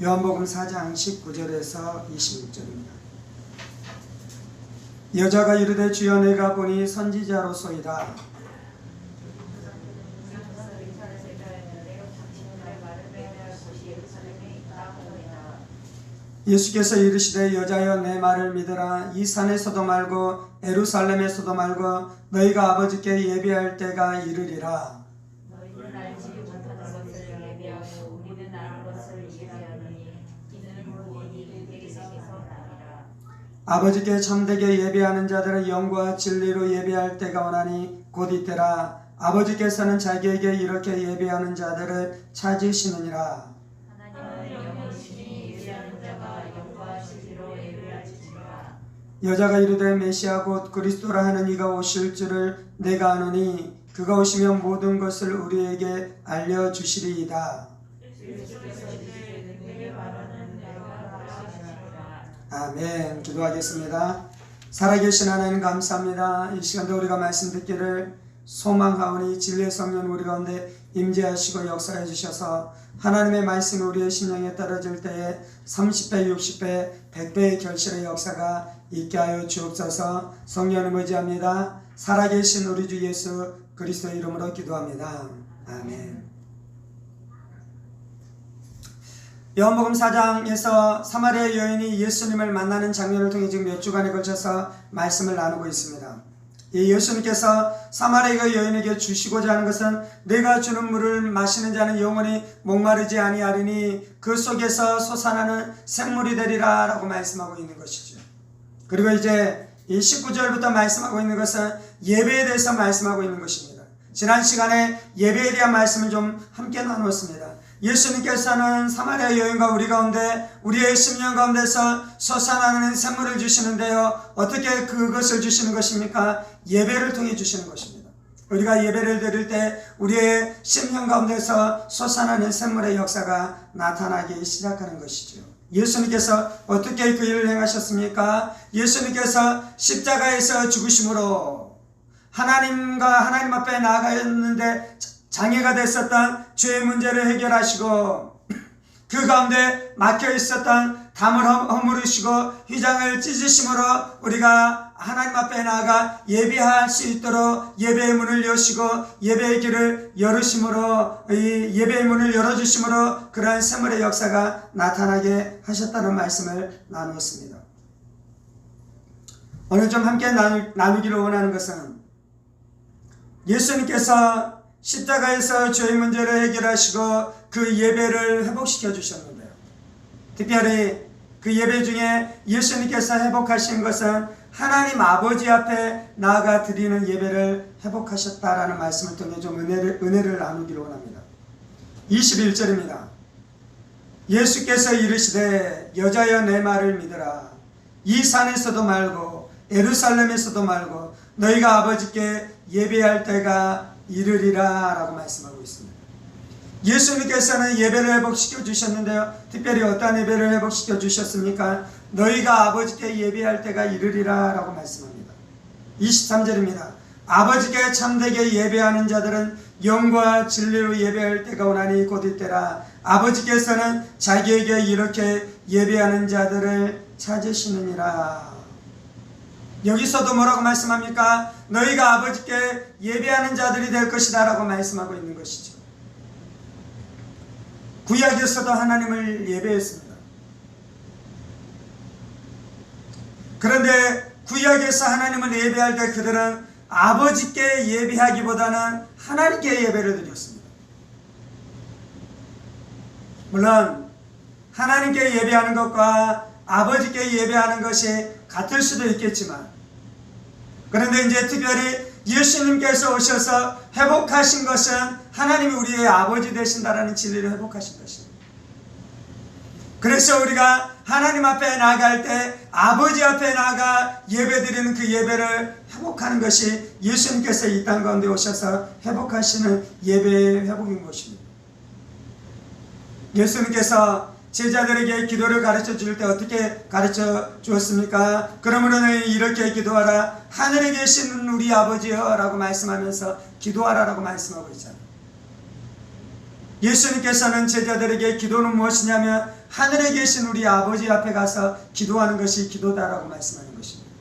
요한복음 4장 19절에서 26절입니다. 여자가 이르되 주여 내가 보니 선지자로소이다. 예수께서 이르시되 여자여 내 말을 믿으라. 이 산에서도 말고 예루살렘에서도 말고 너희가 아버지께 예배할 때가 이르리라. 너희는 알지 못하는 것을 예배하고 우리는 아는 것을 예배하노니 이는 구원이 너희에게서 나니라. 아버지께 참되게 예배하는 자들은 영과 진리로 예배할 때가 오나니 곧 이때라. 아버지께서는 자기에게 이렇게 예배하는 자들을 찾으시느니라. 여자가 이르되 메시아 곧 그리스도라 하는 이가 오실 줄을 내가 아노니 그가 오시면 모든 것을 우리에게 알려주시리이다. 아멘. 기도하겠습니다. 살아계신 하나님 감사합니다. 이 시간도 우리가 말씀 듣기를 소망하오니 진리의 성령 우리 가운데 임재하시고 역사해 주셔서 하나님의 말씀이 우리의 심령에 떨어질 때에 30배, 60배, 100배의 결실의 역사가 있게 하여 주옵소서. 성령을 의지합니다. 살아계신 우리 주 예수 그리스도의 이름으로 기도합니다. 아멘. 요한복음 4장에서 사마리아 여인이 예수님을 만나는 장면을 통해 지금 몇 주간에 걸쳐서 말씀을 나누고 있습니다. 이 예수님께서 사마리아 여인에게 주시고자 하는 것은 내가 주는 물을 마시는 자는 영원히 목마르지 아니하리니 그 속에서 솟아나는 샘물이 되리라 라고 말씀하고 있는 것이죠. 그리고 이제 이 19절부터 말씀하고 있는 것은 예배에 대해서 말씀하고 있는 것입니다. 지난 시간에 예배에 대한 말씀을 좀 함께 나누었습니다. 예수님께서는 사마리아 여인과 우리 가운데 우리의 심령 가운데서 솟아나는 샘물을 주시는데요. 어떻게 그것을 주시는 것입니까? 예배를 통해 주시는 것입니다. 우리가 예배를 드릴 때 우리의 심령 가운데서 솟아나는 샘물의 역사가 나타나기 시작하는 것이죠. 예수님께서 어떻게 그 일을 행하셨습니까? 예수님께서 십자가에서 죽으심으로 하나님 앞에 나아가였는데 장애가 됐었던 죄의 문제를 해결하시고 그 가운데 막혀 있었던 담을 허물으시고 휘장을 찢으심으로 우리가 하나님 앞에 나아가 예배할 수 있도록 예배의 문을 여시고 예배의 길을 열으심으로 이 예배의 문을 열어주심으로 그러한 샘물의 역사가 나타나게 하셨다는 말씀을 나누었습니다. 오늘 좀 함께 나누기를 원하는 것은 예수님께서 십자가에서 죄의 문제를 해결하시고 그 예배를 회복시켜 주셨는데요. 특별히 그 예배 중에 예수님께서 회복하신 것은 하나님 아버지 앞에 나아가 드리는 예배를 회복하셨다라는 말씀을 통해 좀 은혜를 나누기를 원합니다. 21절입니다. 예수께서 이르시되 여자여 내 말을 믿으라. 이 산에서도 말고 예루살렘에서도 말고 너희가 아버지께 예배할 때가 이르리라 라고 말씀하고 있습니다. 예수님께서는 예배를 회복시켜 주셨는데요. 특별히 어떤 예배를 회복시켜 주셨습니까? 너희가 아버지께 예배할 때가 이르리라 라고 말씀합니다. 23절입니다. 아버지께 참되게 예배하는 자들은 영과 진리로 예배할 때가 오나니 곧 이때라. 아버지께서는 자기에게 이렇게 예배하는 자들을 찾으시느니라. 여기서도 뭐라고 말씀합니까? 너희가 아버지께 예배하는 자들이 될 것이다 라고 말씀하고 있는 것이죠. 구약에서도 하나님을 예배했습니다. 그런데 구약에서 하나님을 예배할 때 그들은 아버지께 예배하기보다는 하나님께 예배를 드렸습니다. 물론 하나님께 예배하는 것과 아버지께 예배하는 것이 같을 수도 있겠지만, 그런데 이제 특별히 예수님께서 오셔서 회복하신 것은 하나님이 우리의 아버지 되신다라는 진리를 회복하신 것입니다. 그래서 우리가 하나님 앞에 나아갈 때 아버지 앞에 나아가 예배드리는 그 예배를 회복하는 것이 예수님께서 이 땅 가운데 오셔서 회복하시는 예배의 회복인 것입니다. 예수님께서 제자들에게 기도를 가르쳐 줄 때 어떻게 가르쳐 주었습니까? 그러므로 너희 이렇게 기도하라. 하늘에 계신 우리 아버지여 라고 말씀하면서 기도하라 라고 말씀하고 있잖아요. 예수님께서는 제자들에게 기도는 무엇이냐면 하늘에 계신 우리 아버지 앞에 가서 기도하는 것이 기도다라고 말씀하는 것입니다.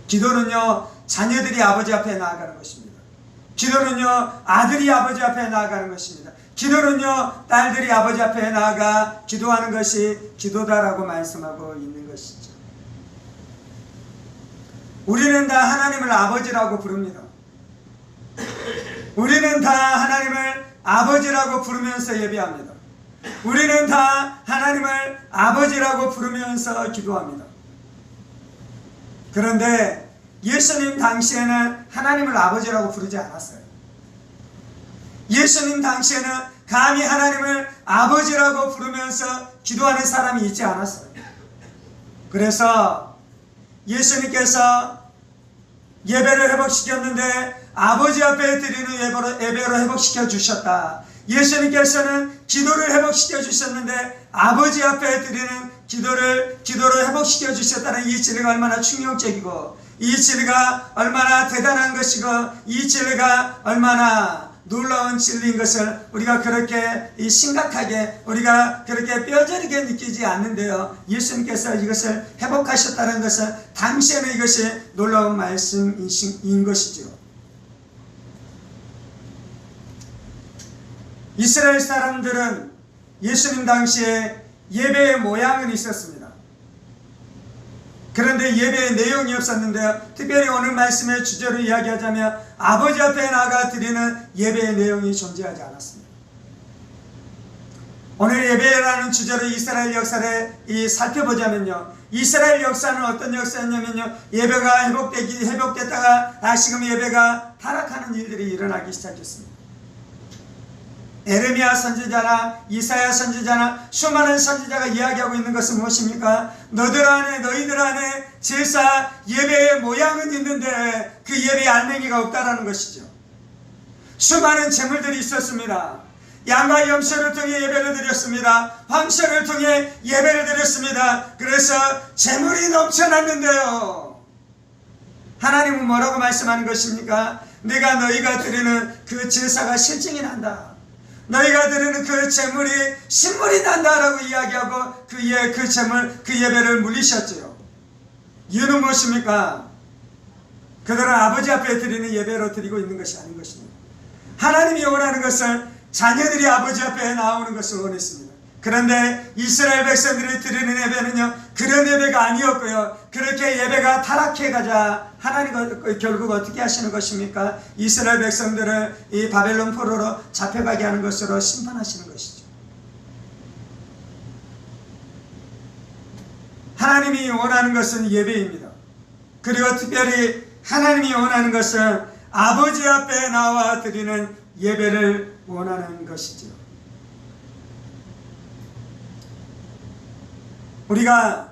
기도는요, 자녀들이 아버지 앞에 나아가는 것입니다. 기도는요, 아들이 아버지 앞에 나아가는 것입니다. 기도는요, 딸들이 아버지 앞에 나아가 기도하는 것이 기도다라고 말씀하고 있는 것이죠. 우리는 다 하나님을 아버지라고 부릅니다. 우리는 다 하나님을 아버지라고 부르면서 예배합니다. 우리는 다 하나님을 아버지라고 부르면서 기도합니다. 그런데 예수님 당시에는 하나님을 아버지라고 부르지 않았어요. 예수님 당시에는 감히 하나님을 아버지라고 부르면서 기도하는 사람이 있지 않았어요. 그래서 예수님께서 예배를 회복시켰는데 아버지 앞에 드리는 예배로 회복시켜 주셨다. 예수님께서는 기도를 회복시켜 주셨는데 아버지 앞에 드리는 기도로 회복시켜 주셨다는 이 진리가 얼마나 충격적이고, 이 진리가 얼마나 대단한 것이고, 이 진리가 얼마나 놀라운 진리인 것을 우리가 그렇게 심각하게, 우리가 그렇게 뼈저리게 느끼지 않는데요, 예수님께서 이것을 회복하셨다는 것은 당시에는 이것이 놀라운 말씀인 것이죠. 이스라엘 사람들은 예수님 당시에 예배의 모양은 있었습니다. 그런데 예배의 내용이 없었는데요, 특별히 오늘 말씀의 주제로 이야기하자면 아버지 앞에 나가 드리는 예배의 내용이 존재하지 않았습니다. 오늘 예배라는 주제로 이스라엘 역사를 살펴보자면요, 이스라엘 역사는 어떤 역사였냐면요, 예배가 회복됐다가 다시금 예배가 타락하는 일들이 일어나기 시작했습니다. 에레미야 선지자나 이사야 선지자나 수많은 선지자가 이야기하고 있는 것은 무엇입니까? 너희들 안에 제사 예배의 모양은 있는데 그 예배의 알맹이가 없다라는 것이죠. 수많은 제물들이 있었습니다. 양과 염소를 통해 예배를 드렸습니다. 황소를 통해 예배를 드렸습니다. 그래서 제물이 넘쳐났는데요, 하나님은 뭐라고 말씀하는 것입니까? 너희가 드리는 그 제사가 실증이 난다, 너희가 드리는 그 제물이 신물이 난다라고 이야기하고 그 제물, 그 예배를 물리셨죠. 이유는 무엇입니까? 그들은 아버지 앞에 드리는 예배로 드리고 있는 것이 아닌 것입니다. 하나님이 원하는 것은 자녀들이 아버지 앞에 나오는 것을 원했습니다. 그런데 이스라엘 백성들이 드리는 예배는요, 그런 예배가 아니었고요, 그렇게 예배가 타락해가자 하나님은 결국 어떻게 하시는 것입니까? 이스라엘 백성들을 이 바벨론 포로로 잡혀가게 하는 것으로 심판하시는 것이죠. 하나님이 원하는 것은 예배입니다. 그리고 특별히 하나님이 원하는 것은 아버지 앞에 나와 드리는 예배를 원하는 것이죠. 우리가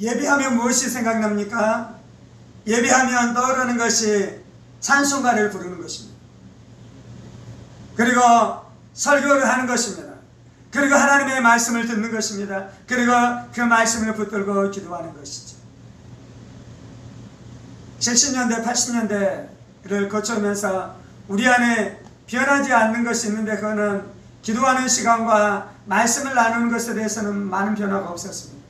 예배하면 무엇이 생각납니까? 예배하면 떠오르는 것이 찬송가를 부르는 것입니다. 그리고 설교를 하는 것입니다. 그리고 하나님의 말씀을 듣는 것입니다. 그리고 그 말씀을 붙들고 기도하는 것이죠. 70년대, 80년대를 거쳐오면서 우리 안에 변하지 않는 것이 있는데, 그거는 기도하는 시간과 말씀을 나누는 것에 대해서는 많은 변화가 없었습니다.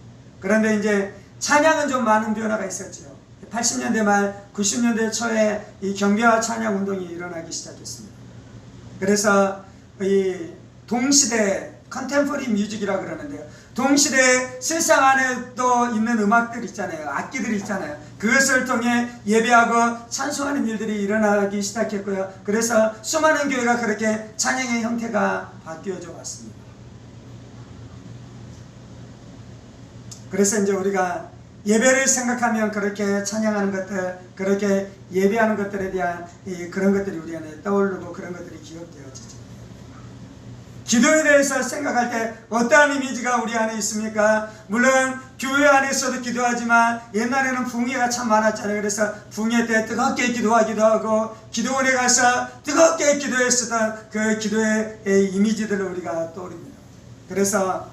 그런데 이제 찬양은 좀 많은 변화가 있었죠. 80년대 말 90년대 초에 이 경배와 찬양 운동이 일어나기 시작했습니다. 그래서 이 동시대 컨템포리 뮤직이라고 그러는데요, 동시대 세상 안에 또 있는 음악들 있잖아요, 악기들 있잖아요, 그것을 통해 예배하고 찬송하는 일들이 일어나기 시작했고요, 그래서 수많은 교회가 그렇게 찬양의 형태가 바뀌어져 왔습니다. 그래서 이제 우리가 예배를 생각하면 그렇게 찬양하는 것들, 그렇게 예배하는 것들에 대한 그런 것들이 우리 안에 떠오르고 그런 것들이 기억되어지죠. 기도에 대해서 생각할 때 어떠한 이미지가 우리 안에 있습니까? 물론 교회 안에서도 기도하지만 옛날에는 붕괴가 참 많았잖아요. 그래서 붕괴 때 뜨겁게 기도하기도 하고 기도원에 가서 뜨겁게 기도했었던 그 기도의 이미지들을 우리가 떠올립니다. 그래서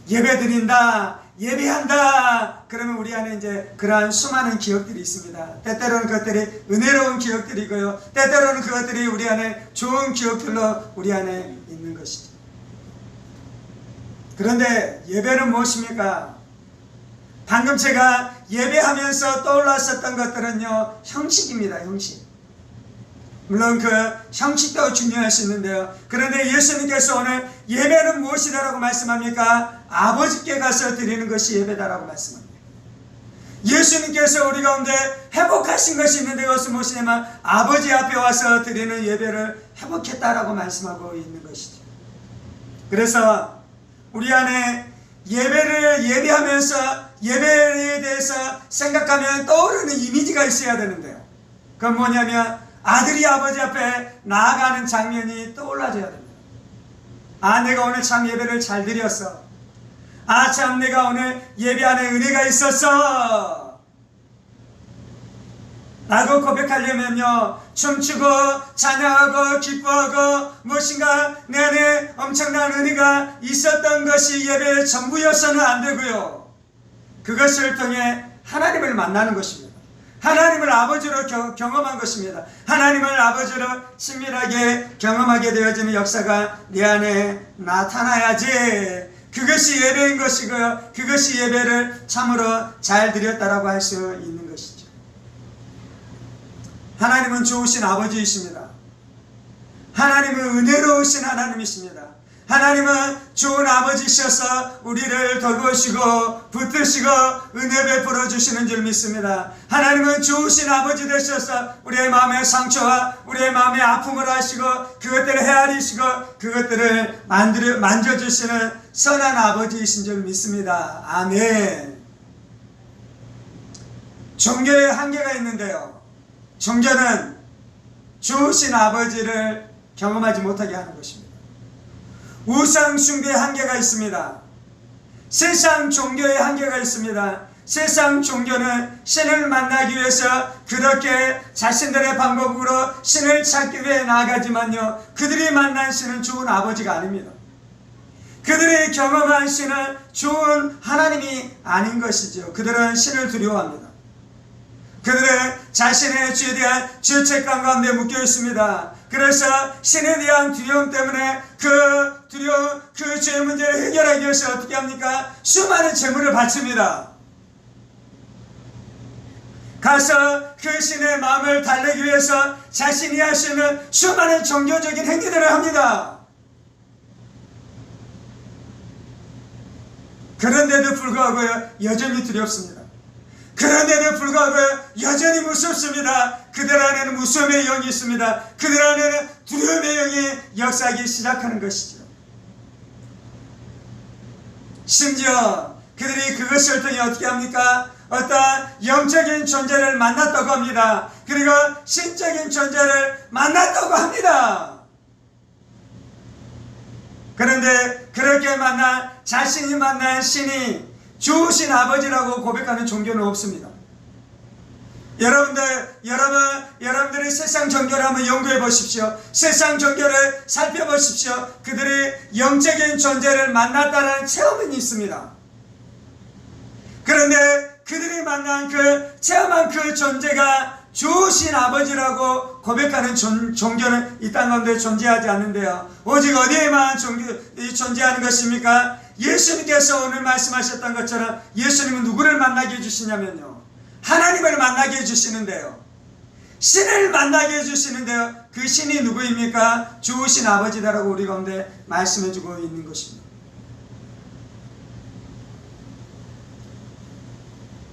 예배드린다, 예배한다 그러면 우리 안에 이제 그러한 수많은 기억들이 있습니다. 때때로는 그것들이 은혜로운 기억들이고요, 때때로는 그것들이 우리 안에 좋은 기억들로 우리 안에 있는 것이죠. 그런데 예배는 무엇입니까? 방금 제가 예배하면서 떠올랐었던 것들은요, 형식입니다. 형식. 물론 그 형식도 중요할 수 있는데요. 그런데 예수님께서 오늘 예배는 무엇이다라고 말씀합니까? 아버지께 가서 드리는 것이 예배다라고 말씀합니다. 예수님께서 우리 가운데 회복하신 것이 있는데 그것은 무엇이냐면 아버지 앞에 와서 드리는 예배를 회복했다라고 말씀하고 있는 것이죠. 그래서 우리 안에 예배를 예배하면서 예배에 대해서 생각하면 떠오르는 이미지가 있어야 되는데요. 그건 뭐냐면 아들이 아버지 앞에 나아가는 장면이 떠올라져야 됩니다. 아, 내가 오늘 참 예배를 잘 드렸어. 아, 참 내가 오늘 예배 안에 은혜가 있었어 라고 고백하려면요, 춤추고 찬양하고 기뻐하고 무엇인가 내 안에 엄청난 은혜가 있었던 것이 예배의 전부여서는 안 되고요, 그것을 통해 하나님을 만나는 것입니다. 하나님을 아버지로 경험한 것입니다. 하나님을 아버지로 친밀하게 경험하게 되어지는 역사가 내 안에 나타나야지 그것이 예배인 것이고요, 그것이 예배를 참으로 잘 드렸다라고 할 수 있는 것이죠. 하나님은 좋으신 아버지이십니다. 하나님은 은혜로우신 하나님이십니다. 하나님은 좋은 아버지셔서 우리를 돌보시고 붙드시고 은혜 베풀어 주시는 줄 믿습니다. 하나님은 좋으신 아버지 되셔서 우리의 마음의 상처와 우리의 마음의 아픔을 아시고 그것들을 헤아리시고 그것들을 만져주시는 선한 아버지이신 줄 믿습니다. 아멘. 종교의 한계가 있는데요, 종교는 좋으신 아버지를 경험하지 못하게 하는 것입니다. 우상 숭배의 한계가 있습니다. 세상 종교의 한계가 있습니다. 세상 종교는 신을 만나기 위해서 그렇게 자신들의 방법으로 신을 찾기 위해 나아가지만요, 그들이 만난 신은 좋은 아버지가 아닙니다. 그들이 경험한 신은 좋은 하나님이 아닌 것이죠. 그들은 신을 두려워합니다. 그들은 자신의 죄에 대한 죄책감 가운데 묶여 있습니다. 그래서 신에 대한 두려움 때문에 그 두려움, 그 죄 문제를 해결하기 위해서 어떻게 합니까? 수많은 재물을 바칩니다. 가서 그 신의 마음을 달래기 위해서 자신이 할 수 있는 수많은 종교적인 행위들을 합니다. 그런데도 불구하고 여전히 두렵습니다. 그런데도 불구하고 여전히 무섭습니다. 그들 안에는 무서움의 영이 있습니다. 그들 안에는 두려움의 영이 역사하기 시작하는 것이죠. 심지어 그들이 그것을 통해 어떻게 합니까? 어떤 영적인 존재를 만났다고 합니다. 그리고 신적인 존재를 만났다고 합니다. 그런데 그렇게 자신이 만난 신이 좋으신 아버지라고 고백하는 종교는 없습니다. 여러분들이 세상 종교를 한번 연구해 보십시오. 세상 종교를 살펴보십시오. 그들이 영적인 존재를 만났다는 체험은 있습니다. 그런데 그들이 만난 체험한 그 존재가 좋으신 아버지라고 고백하는 종교는 이 땅 가운데 존재하지 않는데요. 오직 어디에만 존재하는 것입니까? 예수님께서 오늘 말씀하셨던 것처럼 예수님은 누구를 만나게 해주시냐면요, 하나님을 만나게 해주시는데요, 신을 만나게 해주시는데요, 그 신이 누구입니까? 좋으신 아버지다라고 우리 가운데 말씀해주고 있는 것입니다.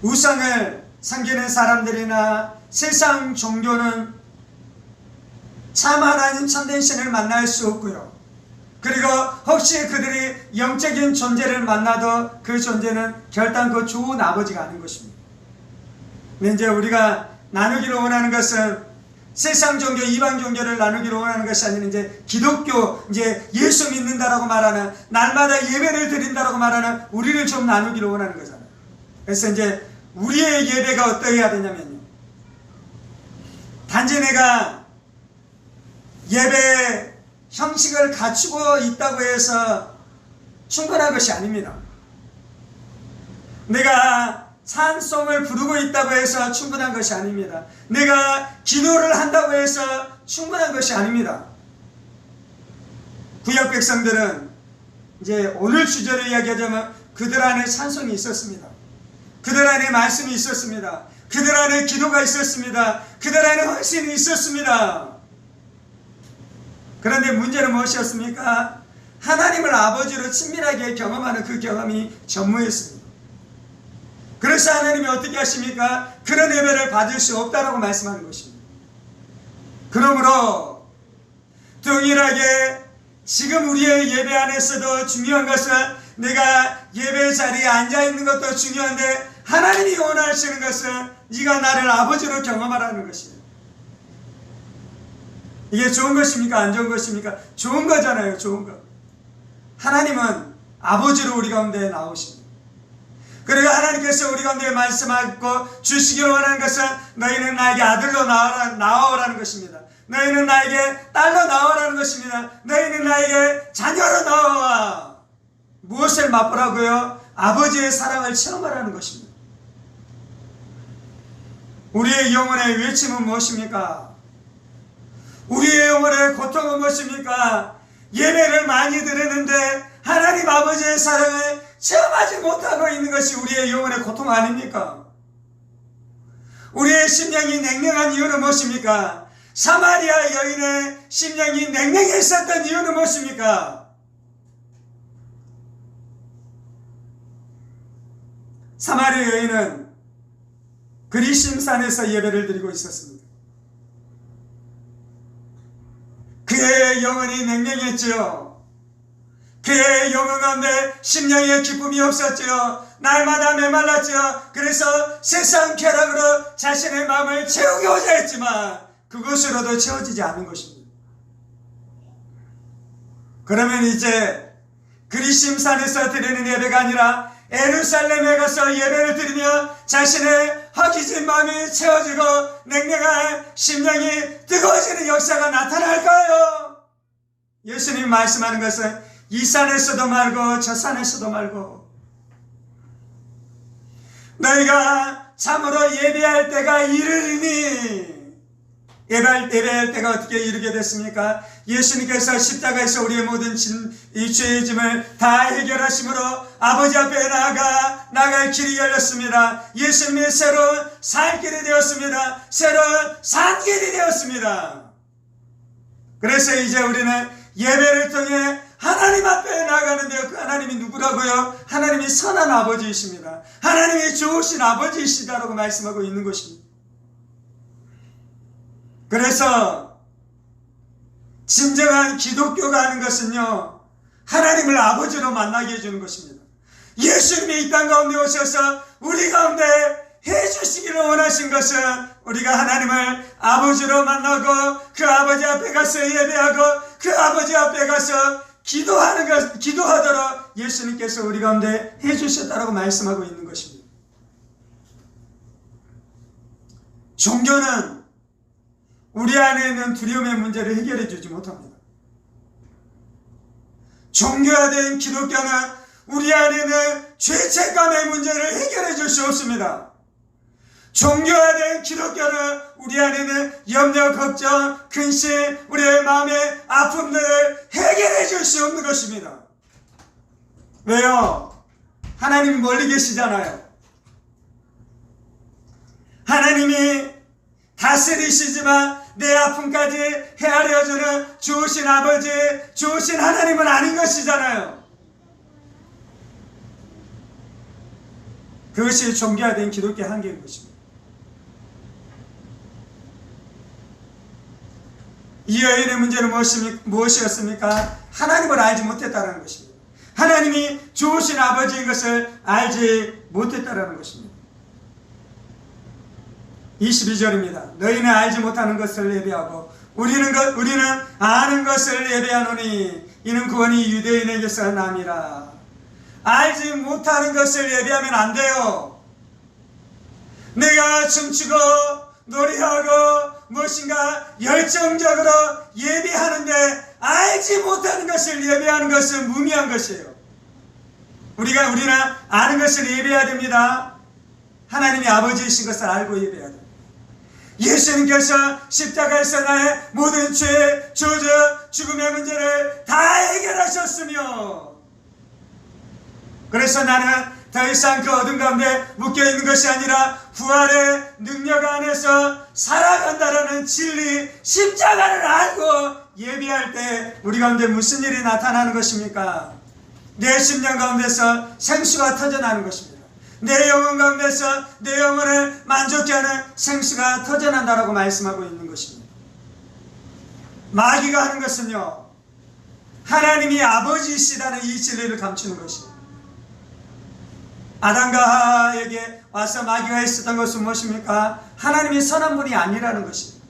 우상을 섬기는 사람들이나 세상 종교는 참 하나님 참된 신을 만날 수 없고요, 그리고 혹시 그들이 영적인 존재를 만나도 그 존재는 결단코 좋은 아버지가 아닌 것입니다. 근데 이제 우리가 나누기를 원하는 것은 세상 종교, 이방 종교를 나누기를 원하는 것이 아니라 이제 기독교, 이제 예수 믿는다라고 말하는, 날마다 예배를 드린다라고 말하는 우리를 좀 나누기를 원하는 거잖아요. 그래서 이제 우리의 예배가 어떠해야 되냐면요, 단지 내가 예배 형식을 갖추고 있다고 해서 충분한 것이 아닙니다. 내가 찬송을 부르고 있다고 해서 충분한 것이 아닙니다. 내가 기도를 한다고 해서 충분한 것이 아닙니다. 구약 백성들은 이제 오늘 주제로 이야기하자면 그들 안에 찬송이 있었습니다. 그들 안에 말씀이 있었습니다. 그들 안에 기도가 있었습니다. 그들 안에 헌신이 있었습니다. 그런데 문제는 무엇이었습니까? 하나님을 아버지로 친밀하게 경험하는 그 경험이 전무했습니다. 그래서 하나님이 어떻게 하십니까? 그런 예배를 받을 수 없다라고 말씀하는 것입니다. 그러므로 동일하게 지금 우리의 예배 안에서도 중요한 것은 내가 예배 자리에 앉아있는 것도 중요한데 하나님이 원하시는 것은 네가 나를 아버지로 경험하라는 것이에요. 이게 좋은 것입니까? 안 좋은 것입니까? 좋은 거잖아요. 좋은 거. 하나님은 아버지로 우리 가운데 나오십니다. 그리고 하나님께서 우리 가운데 말씀하고 주시기를 원하는 것은 너희는 나에게 아들로 나와오라는 것입니다. 너희는 나에게 딸로 나오라는 것입니다. 너희는 나에게 자녀로 나와. 무엇을 맛보라고요? 아버지의 사랑을 체험하라는 것입니다. 우리의 영혼의 외침은 무엇입니까? 우리의 영혼의 고통은 무엇입니까? 예배를 많이 드리는데 하나님 아버지의 사랑을 체험하지 못하고 있는 것이 우리의 영혼의 고통 아닙니까? 우리의 심령이 냉랭한 이유는 무엇입니까? 사마리아 여인의 심령이 냉랭했었던 이유는 무엇입니까? 사마리아 여인은 그리심산에서 예배를 드리고 있었습니다. 그의 영혼이 냉랭했지요. 그의 영혼 가운데 심령의 기쁨이 없었지요. 날마다 메말랐지요. 그래서 세상 쾌락으로 자신의 마음을 채우고자 했지만 그것으로도 채워지지 않는 것입니다. 그러면 이제 그리심산에서 드리는 예배가 아니라 예루살렘에 가서 예배를 드리며 자신의 허기진 마음이 채워지고 냉랭한 심령이 뜨거워지는 역사가 나타날까요? 예수님이 말씀하는 것은 이 산에서도 말고 저 산에서도 말고 너희가 참으로 예배할 때가 이르리니. 예배할 때가 어떻게 이르게 됐습니까? 예수님께서 십자가에서 우리의 모든 이 죄의 짐을 다 해결하심으로 아버지 앞에 나갈 길이 열렸습니다. 예수님의 새로운 살 길이 되었습니다. 새로운 산길이 되었습니다. 그래서 이제 우리는 예배를 통해 하나님 앞에 나가는데요. 그 하나님이 누구라고요? 하나님이 선한 아버지이십니다. 하나님이 좋으신 아버지이시다라고 말씀하고 있는 것입니다. 그래서 진정한 기독교가 하는 것은요, 하나님을 아버지로 만나게 해주는 것입니다. 예수님이 이 땅 가운데 오셔서 우리 가운데 해주시기를 원하신 것은 우리가 하나님을 아버지로 만나고 그 아버지 앞에 가서 예배하고 그 아버지 앞에 가서 기도하도록 예수님께서 우리 가운데 해주셨다라고 말씀하고 있는 것입니다. 종교는 우리 안에 있는 두려움의 문제를 해결해 주지 못합니다. 종교화된 기독교는 우리 안에 있는 죄책감의 문제를 해결해 줄 수 없습니다. 종교화된 기독교는 우리 안에 있는 염려, 걱정, 근심, 우리의 마음의 아픔들을 해결해 줄 수 없는 것입니다. 왜요? 하나님이 멀리 계시잖아요. 하나님이 다스리시지만 내 아픔까지 헤아려주는 좋으신 아버지, 좋으신 하나님은 아닌 것이잖아요. 그것이 종교화된 기독교의 한계인 것입니다. 이 여인의 문제는 무엇이었습니까? 하나님을 알지 못했다는 것입니다. 하나님이 좋으신 아버지인 것을 알지 못했다는 것입니다. 22절입니다. 너희는 알지 못하는 것을 예배하고 우리는 아는 것을 예배하노니 이는 구원이 유대인에게서 남이라. 알지 못하는 것을 예배하면 안 돼요. 내가 춤추고 노래하고 무엇인가 열정적으로 예배하는데 알지 못하는 것을 예배하는 것은 무미한 것이에요. 우리는 아는 것을 예배해야 됩니다. 하나님이 아버지이신 것을 알고 예배해야 됩니다. 예수님께서 십자가에서 나의 모든 죄, 저주, 죽음의 문제를 다 해결하셨으며 그래서 나는 더 이상 그 어둠 가운데 묶여있는 것이 아니라 부활의 능력 안에서 살아간다라는 진리, 십자가를 알고 예비할 때 우리 가운데 무슨 일이 나타나는 것입니까? 내 심령 가운데서 생수가 터져나는 것입니다. 내 영혼 가운데서 내 영혼을 만족케 하는 생수가 터져난다라고 말씀하고 있는 것입니다. 마귀가 하는 것은요, 하나님이 아버지이시다는 이 진리를 감추는 것입니다. 아담과 하와에게 와서 마귀가 있었던 것은 무엇입니까? 하나님이 선한 분이 아니라는 것입니다.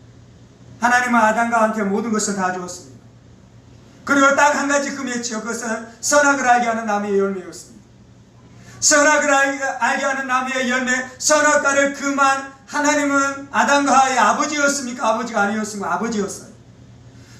하나님은 아담과 하와한테 모든 것을 다 주었습니다. 그리고 딱 한 가지 금했지요. 그것은 선악을 알게 하는 나무의 열매였습니다. 선악을 알게 하는 나무의 열매, 선악과를 금한 하나님은 아담과 하와의 아버지였습니까? 아버지가 아니었습니까? 아버지였어요.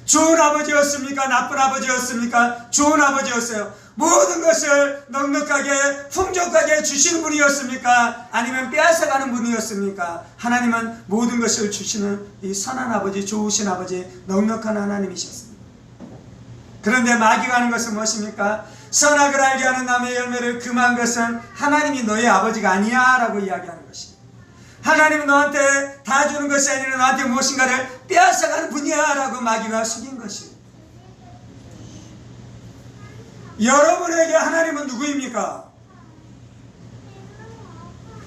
좋은 아버지였습니까? 나쁜 아버지였습니까? 좋은 아버지였어요. 모든 것을 넉넉하게 풍족하게 주시는 분이었습니까? 아니면 빼앗아가는 분이었습니까? 하나님은 모든 것을 주시는 이 선한 아버지, 좋으신 아버지, 넉넉한 하나님이셨습니다. 그런데 마귀가 하는 것은 무엇입니까? 선악을 알게 하는 나무의 열매를 금한 것은 하나님이 너의 아버지가 아니야 라고 이야기하는 것입니다. 하나님은 너한테 다 주는 것이 아니라 너한테 무엇인가를 빼앗아가는 분이야 라고 마귀가 속인 것입니다. 여러분에게 하나님은 누구입니까?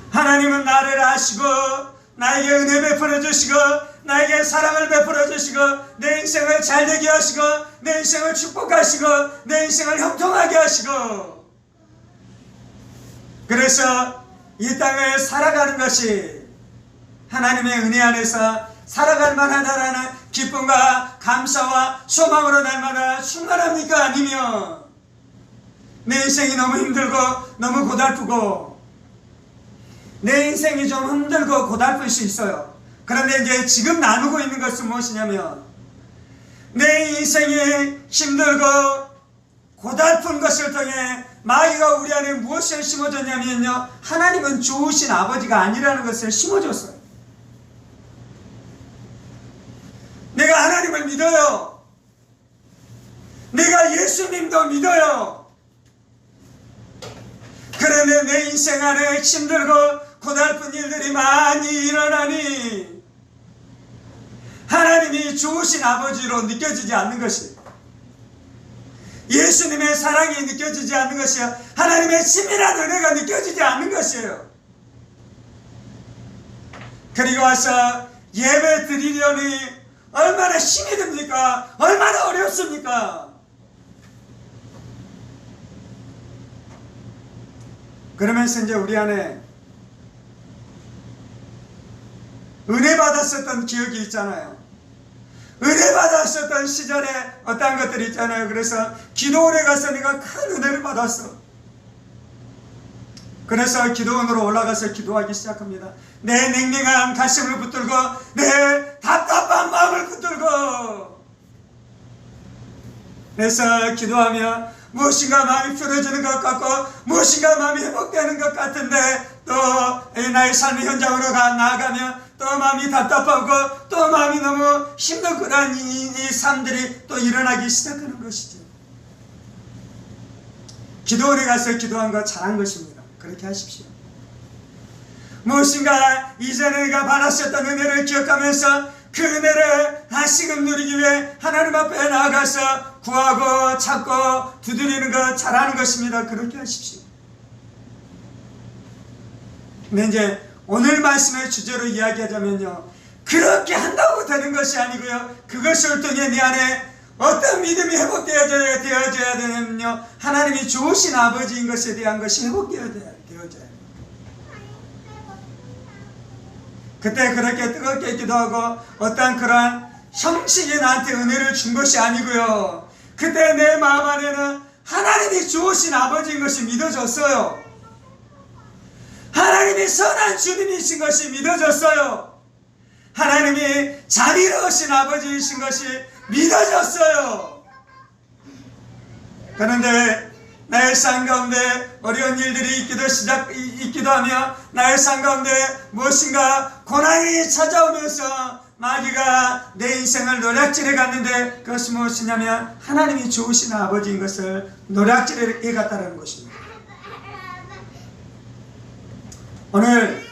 하나님은 나를 아시고 나에게 은혜 베풀어 주시고 나에게 사랑을 베풀어 주시고 내 인생을 잘되게 하시고 내 인생을 축복하시고 내 인생을 형통하게 하시고, 그래서 이 땅을 살아가는 것이 하나님의 은혜 안에서 살아갈 만하다라는 기쁨과 감사와 소망으로 날마다 충만합니까? 아니면 내 인생이 너무 힘들고 너무 고달프고, 내 인생이 좀 힘들고 고달플 수 있어요. 그런데 이제 지금 나누고 있는 것은 무엇이냐면, 내 인생이 힘들고 고달픈 것을 통해 마귀가 우리 안에 무엇을 심어줬냐면요, 하나님은 좋으신 아버지가 아니라는 것을 심어줬어요. 내가 하나님을 믿어요. 내가 예수님도 믿어요. 그런데 내 인생 안에 힘들고 고달픈 일들이 많이 일어나니 하나님이 좋으신 아버지로 느껴지지 않는 것이에요. 예수님의 사랑이 느껴지지 않는 것이요, 하나님의 친밀한 은혜가 느껴지지 않는 것이에요. 그리고 와서 예배 드리려니 얼마나 힘이 듭니까? 얼마나 어렵습니까? 그러면서 이제 우리 안에 은혜 받았었던 기억이 있잖아요. 은혜 받았었던 시절에 어떤 것들이 있잖아요. 그래서 기도원에 가서 내가 큰 은혜를 받았어. 그래서 기도원으로 올라가서 기도하기 시작합니다. 내 냉랭한 가슴을 붙들고 내 답답한 마음을 붙들고, 그래서 기도하며 무엇인가 마음이 풀어지는 것 같고 무엇인가 마음이 회복되는 것 같은데, 또 나의 삶의 현장으로 나아가면 또 마음이 답답하고 또 마음이 너무 힘들고 그런 이 삶들이 또 일어나기 시작하는 것이죠. 기도원에 가서 기도한 거 잘한 것입니다. 그렇게 하십시오. 무엇인가 이전에 내가 받았었던 은혜를 기억하면서 그 은혜를 다시금 누리기 위해 하나님 앞에 나아가서 구하고 찾고 두드리는 것 잘하는 것입니다. 그렇게 하십시오. 근데 이제 오늘 말씀의 주제로 이야기하자면요, 그렇게 한다고 되는 것이 아니고요, 그것을 통해 내 안에 어떤 믿음이 회복되어져야 되냐면요, 하나님이 좋으신 아버지인 것에 대한 것이 회복되어져야 돼요. 그때 그렇게 뜨겁게 기도하고 어떤 그러한 형식이 나한테 은혜를 준 것이 아니고요, 그때 내 마음 안에는 하나님이 좋으신 아버지인 것이 믿어졌어요. 하나님이 선한 주님이신 것이 믿어졌어요. 하나님이 자비로우신 아버지이신 것이 믿어졌어요. 그런데 나의 삶 가운데 어려운 일들이 있기도 하며 나의 삶 가운데 무엇인가 고난이 찾아오면서 마귀가 내 인생을 노략질해 갔는데, 그것이 무엇이냐면 하나님이 좋으신 아버지인 것을 노략질해 갔다는 것입니다. 오늘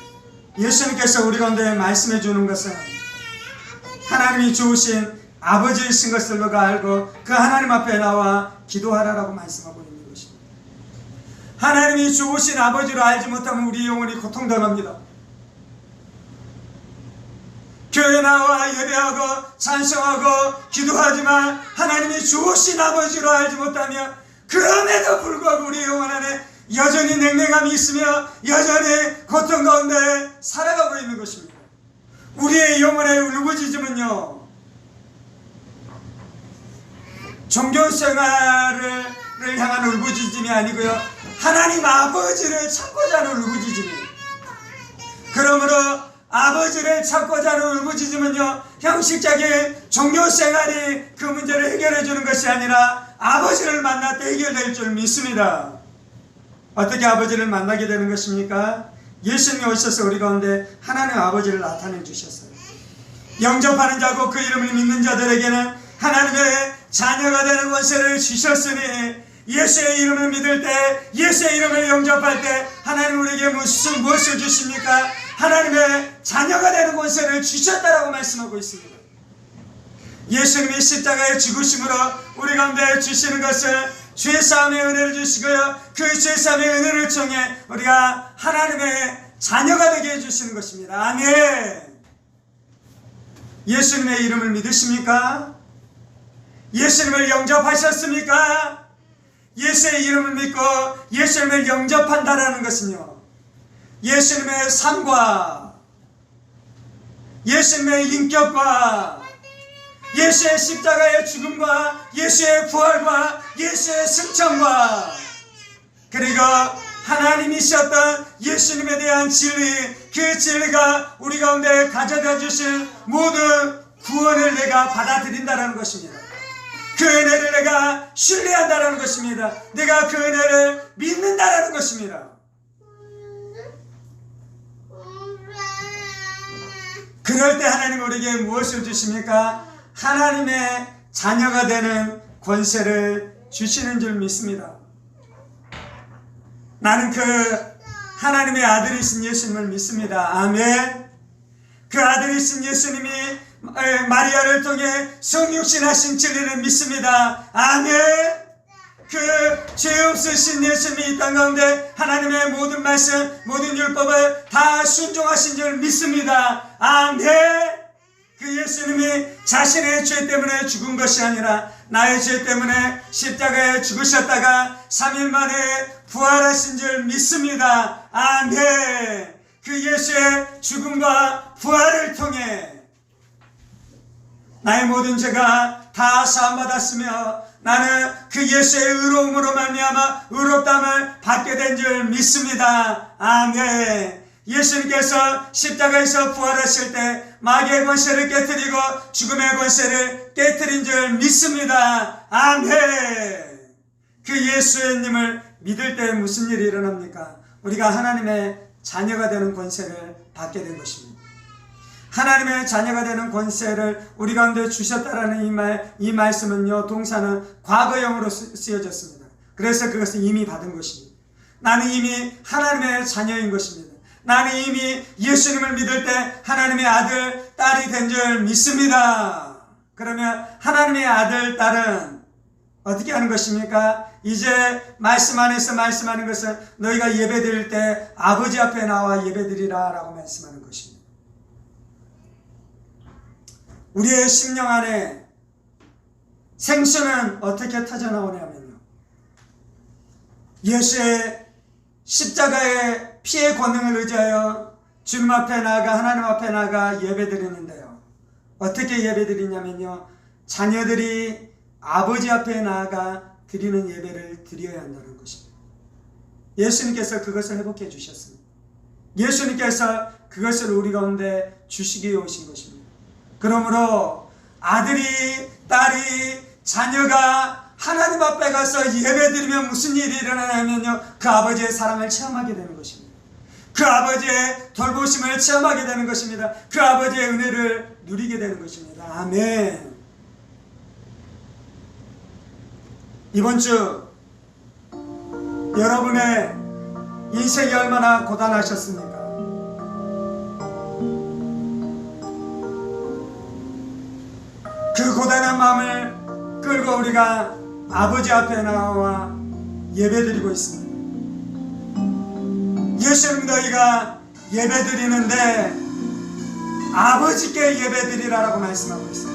예수님께서 우리 가운데 말씀해 주는 것은 하나님이 주신 아버지이신 것을 너가 알고 그 하나님 앞에 나와 기도하라라고 말씀하고 있는 것입니다. 하나님이 주신 아버지를 알지 못하면 우리 영혼이 고통당합니다. 교회 나와 예배하고 찬송하고 기도하지만 하나님이 주신 아버지로 알지 못하면 그럼에도 불구하고 우리 영혼 안에 여전히 냉랭함이 있으며 여전히 고통 가운데 살아가고 있는 것입니다. 우리의 영혼의 울부짖음은요, 종교생활을 향한 울부짖음이 아니고요, 하나님 아버지를 찾고자 하는 울부짖음이에요. 그러므로 아버지를 찾고자 하는 울부짖음은요, 형식적인 종교생활이 그 문제를 해결해 주는 것이 아니라 아버지를 만날 때 해결될 줄 믿습니다. 어떻게 아버지를 만나게 되는 것입니까? 예수님이 오셔서 우리 가운데 하나님 아버지를 나타내 주셨어요. 영접하는 자고 그 이름을 믿는 자들에게는 하나님의 자녀가 되는 권세를 주셨으니, 예수의 이름을 믿을 때, 예수의 이름을 영접할 때 하나님 우리에게 무엇을 주십니까? 하나님의 자녀가 되는 권세를 주셨다라고 말씀하고 있습니다. 예수님이 십자가에 죽으심으로 우리 가운데 주시는 것은 죄사함의 은혜를 주시고요, 그 죄사함의 은혜를 통해 우리가 하나님의 자녀가 되게 해주시는 것입니다. 아멘. 예수님의 이름을 믿으십니까? 예수님을 영접하셨습니까? 예수의 이름을 믿고 예수님을 영접한다라는 것은요, 예수님의 삶과 예수님의 인격과 예수의 십자가의 죽음과 예수의 부활과 예수의 승천과 그리고 하나님이셨던 예수님에 대한 진리, 그 진리가 우리 가운데 가져다 주신 모든 구원을 내가 받아들인다는 것입니다. 그 은혜를 내가 신뢰한다는 것입니다. 내가 그 은혜를 믿는다는 것입니다. 그럴 때 하나님 우리에게 무엇을 주십니까? 하나님의 자녀가 되는 권세를 주시는 줄 믿습니다. 나는 그 하나님의 아들이신 예수님을 믿습니다. 아멘. 그 아들이신 예수님이 마리아를 통해 성육신하신 진리를 믿습니다. 아멘. 그 죄 없으신 예수님이 이 땅 가운데 하나님의 모든 말씀, 모든 율법을 다 순종하신 줄 믿습니다. 아멘. 그 예수님이 자신의 죄 때문에 죽은 것이 아니라 나의 죄 때문에 십자가에 죽으셨다가 3일 만에 부활하신 줄 믿습니다. 아멘. 그 예수의 죽음과 부활을 통해 나의 모든 죄가 다 사함받았으며 나는 그 예수의 의로움으로 말미암아 의롭다함을 받게 된 줄 믿습니다. 아멘. 예수님께서 십자가에서 부활하실 때 마귀의 권세를 깨뜨리고 죽음의 권세를 깨뜨린 줄 믿습니다. 아멘. 그 예수님을 믿을 때 무슨 일이 일어납니까? 우리가 하나님의 자녀가 되는 권세를 받게 된 것입니다. 하나님의 자녀가 되는 권세를 우리 가운데 주셨다라는 이 말씀은요, 동사는 과거형으로 쓰여졌습니다. 그래서 그것은 이미 받은 것입니다. 나는 이미 하나님의 자녀인 것입니다. 나는 이미 예수님을 믿을 때 하나님의 아들, 딸이 된 줄 믿습니다. 그러면 하나님의 아들, 딸은 어떻게 하는 것입니까? 이제 말씀 안에서 말씀하는 것은 너희가 예배드릴 때 아버지 앞에 나와 예배드리라 라고 말씀하는 것입니다. 우리의 심령 안에 생수는 어떻게 터져나오냐면요, 예수의 십자가의 피의 권능을 의지하여 주님 앞에 나아가 하나님 앞에 나아가 예배드리는데요, 어떻게 예배드리냐면요, 자녀들이 아버지 앞에 나아가 드리는 예배를 드려야 한다는 것입니다. 예수님께서 그것을 회복해 주셨습니다. 예수님께서 그것을 우리 가운데 주시기 위해 오신 것입니다. 그러므로 아들이, 딸이, 자녀가 하나님 앞에 가서 예배드리면 무슨 일이 일어나냐면요, 그 아버지의 사랑을 체험하게 되는 것입니다. 그 아버지의 돌보심을 체험하게 되는 것입니다. 그 아버지의 은혜를 누리게 되는 것입니다. 아멘. 이번 주 여러분의 인생이 얼마나 고단하셨습니까? 고단한 마음을 끌고 우리가 아버지 앞에 나와 예배드리고 있습니다. 예수님 너희가 예배드리는데 아버지께 예배드리라라고 말씀하고 있습니다.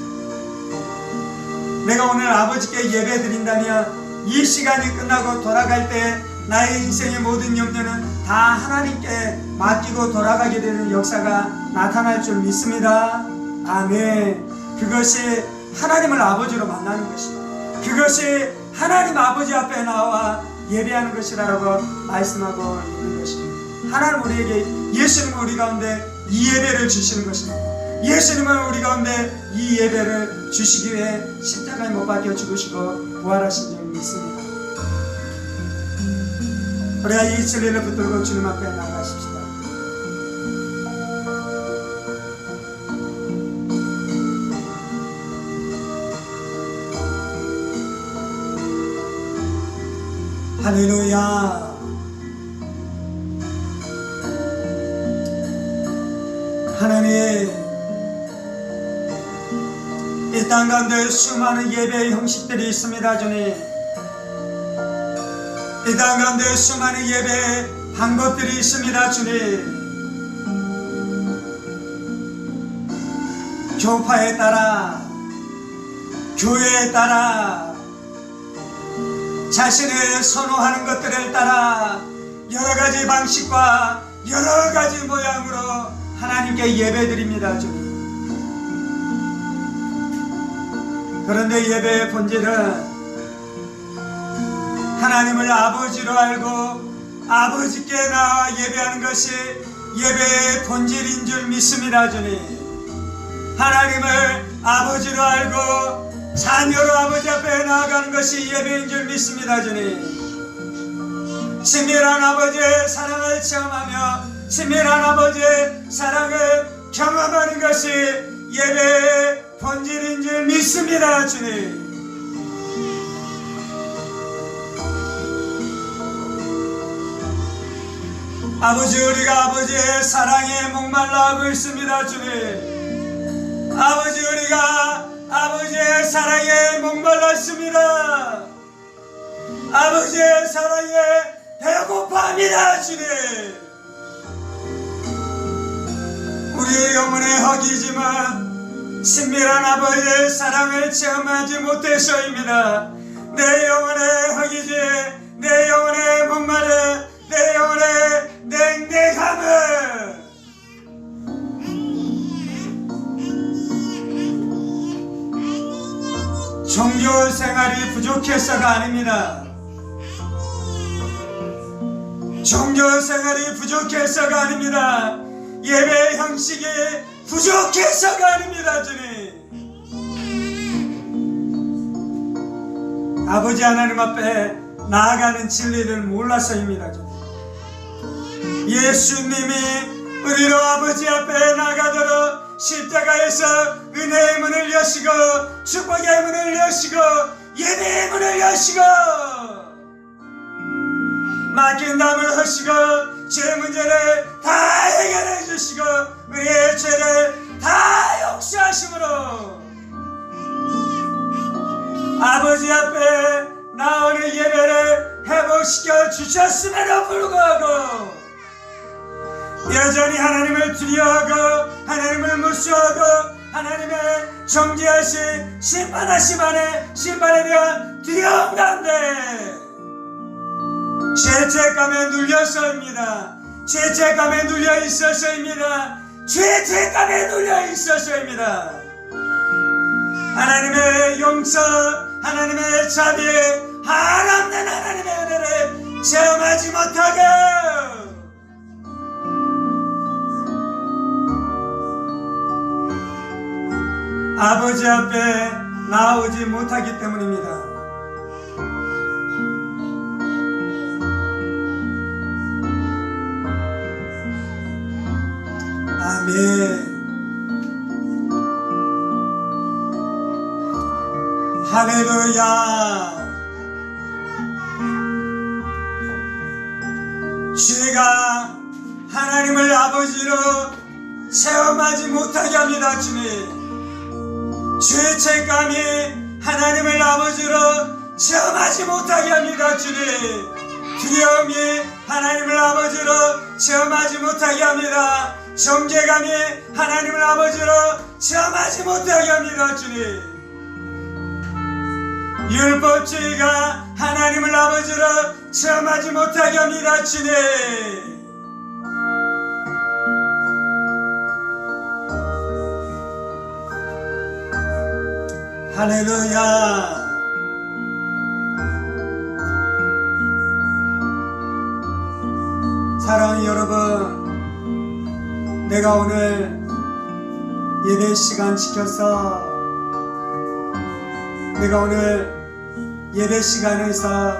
내가 오늘 아버지께 예배드린다면 이 시간이 끝나고 돌아갈 때 나의 인생의 모든 염려는 다 하나님께 맡기고 돌아가게 되는 역사가 나타날 줄 믿습니다. 아멘. 그것이 하나님을 아버지로 만나는 것입니다. 그것이 하나님 아버지 앞에 나와 예배하는 것이라고 말씀하고 있는 것입니다. 하나님 우리에게, 예수님은 우리 가운데 이 예배를 주시는 것입니다. 예수님은 우리 가운데 이 예배를 주시기 위해 십자가에 못 박혀 죽으시고 부활하신 줄 믿습니다. 우리가 이 진리를 붙들고 주님 앞에 나아가십시다. 할렐루야. 하나님, 이 땅 가운데 수많은 예배의 형식들이 있습니다. 주님, 이 땅 가운데 수많은 예배의 방법들이 있습니다. 주님, 교파에 따라, 교회에 따라, 자신의 선호하는 것들을 따라 여러가지 방식과 여러가지 모양으로 하나님께 예배드립니다. 주님, 그런데 예배의 본질은 하나님을 아버지로 알고 아버지께 나와 예배하는 것이 예배의 본질인 줄 믿습니다. 주님, 하나님을 아버지로 알고 자녀로 아버지 앞에 나아가는 것이 예배인 줄 믿습니다. 주님, 친밀한 아버지의 사랑을 체험하며 친밀한 아버지의 사랑을 경험하는 것이 예배의 본질인 줄 믿습니다. 주님, 아버지, 우리가 아버지의 사랑에 목말라하고 있습니다. 주님, 아버지, 우리가 아버지의 사랑에 목말랐습니다. 아버지의 사랑에 배고파합니다. 주님, 우리의 영혼의 허기지만 친밀한 아버지의 사랑을 체험하지 못해서입니다. 내 영혼의 허기지, 내 영혼의 목마른, 내 영혼의 냉랭함을 종교 생활이 부족해서가 아닙니다. 종교 생활이 부족해서가 아닙니다. 예배 형식이 부족해서가 아닙니다. 주님, 아버지 하나님 앞에 나아가는 진리를 몰라서입니다. 주님, 예수님이 우리로 아버지 앞에 나가도록 십자가에서 은혜의 문을 여시고 축복의 문을 여시고 예배의 문을 여시고 맡긴 담을 하시고 죄 문제를 다 해결해 주시고 우리의 죄를 다 용서하심으로 아버지 앞에 나오는 예배를 회복시켜 주셨음에도 불구하고 여전히 하나님을 두려워하고 하나님을 무시하고 하나님의 정죄하신 심판하심 안에 심판에 대한 두려움 가운데 죄책감에 눌려서입니다. 죄책감에 눌려 있어서입니다. 죄책감에 눌려 있어서입니다. 하나님의 용서, 하나님의 자비, 한없는 하나님의 은혜를 체험하지 못하고 아버지 앞에 나오지 못하기 때문입니다. 아멘. 할렐루야. 죄가 하나님을 아버지로 체험하지 못하게 합니다. 주님, 주의 책감이 하나님을 아버지로 체험하지 못하게 합니다. 주님, 두려움이 하나님을 아버지로 체험하지 못하게 합니다. 정죄감이 하나님을 아버지로 체험하지 못하게 합니다. 주님, 율법주의가 하나님을 아버지로 체험하지 못하게 합니다. 주님, 할렐루야. 사랑하는 여러분, 내가 오늘 예배 시간 지켜서, 내가 오늘 예배 시간에서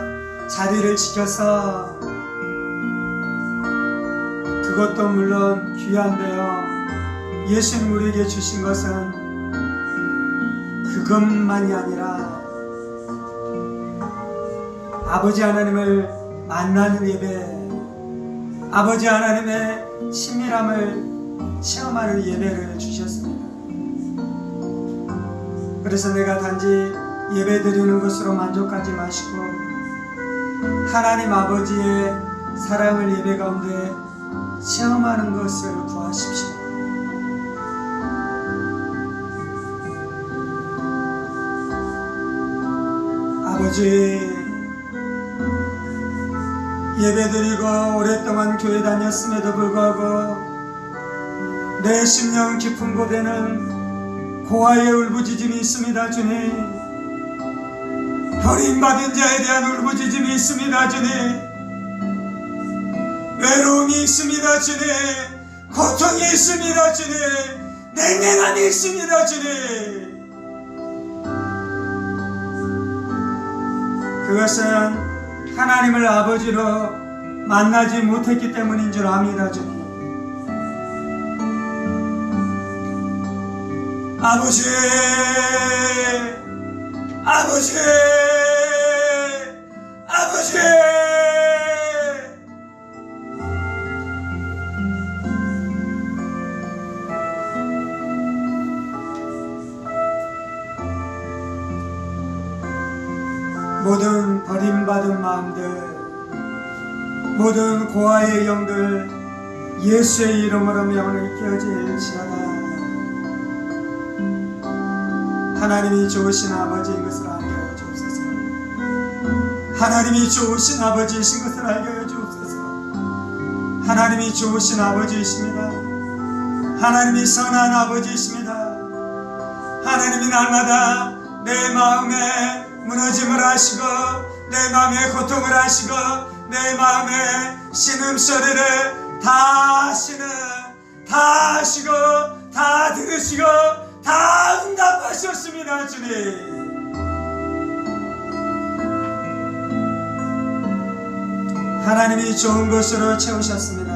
자리를 지켜서, 그것도 물론 귀한데요, 예수님 우리에게 주신 것은 그것만이 아니라 아버지 하나님을 만나는 예배, 아버지 하나님의 친밀함을 체험하는 예배를 주셨습니다. 그래서 내가 단지 예배 드리는 것으로 만족하지 마시고 하나님 아버지의 사랑을 예배 가운데 체험하는 것을 구하십시오. 아버지, 예배드리고 오랫동안 교회 다녔음에도 불구하고 내 심령 깊은 곳에는 고아의 울부짖음이 있습니다. 주님, 버림받은 자에 대한 울부짖음이 있습니다. 주님, 외로움이 있습니다. 주님, 고통이 있습니다. 주님, 냉랭함이 있습니다. 주님, 그것은 하나님을 아버지로 만나지 못했기 때문인 줄 압니다. 주님, 아버지, 아버지, 아버지, 모든 버림받은 마음들, 모든 고아의 영들 예수의 이름으로 명을 깨어질지어다. 하나님이 좋으신 아버지인 것을 알게 하여 주옵소서. 하나님이 좋으신 아버지이신 것을 알게 하여 주옵소서. 하나님이 좋으신 아버지이십니다. 하나님이 선한 아버지이십니다. 하나님이 날마다 내 마음에 무너짐을 하시고 내 마음에 고통을 하시고 내 마음에 신음소리를 다 하시는, 다 하시고 다 들으시고 다 응답하셨습니다. 주님, 하나님이 좋은 것으로 채우셨습니다.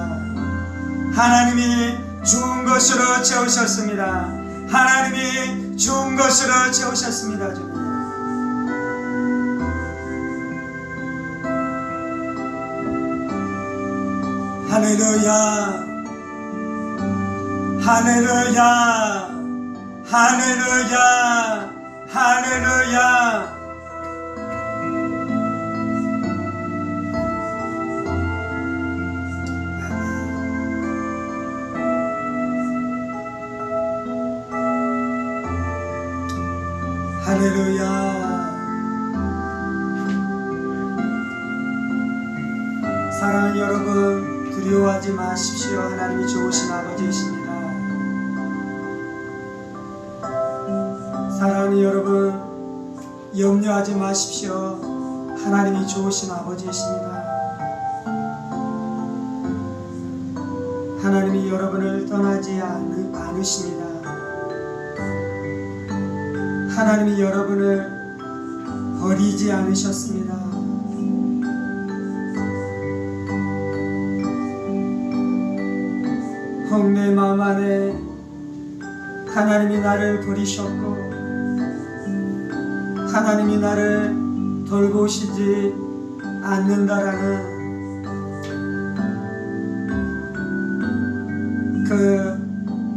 하나님이 좋은 것으로 채우셨습니다. 하나님이 좋은 것으로 채우셨습니다. 주님, 할렐루야, 할렐루야, 할렐루야, 할렐루야. 할렐루야. 사랑하는 여러분, 두려워하지 마십시오. 하나님이 좋으신 아버지이십니다. 사랑하는 여러분, 염려하지 마십시오. 하나님이 좋으신 아버지이십니다. 하나님이 여러분을 떠나지 않으십니다. 하나님이 여러분을 버리지 않으셨습니다. 혹 내 마음 안에 하나님이 나를 버리셨고 하나님이 나를 돌보시지 않는다라는 그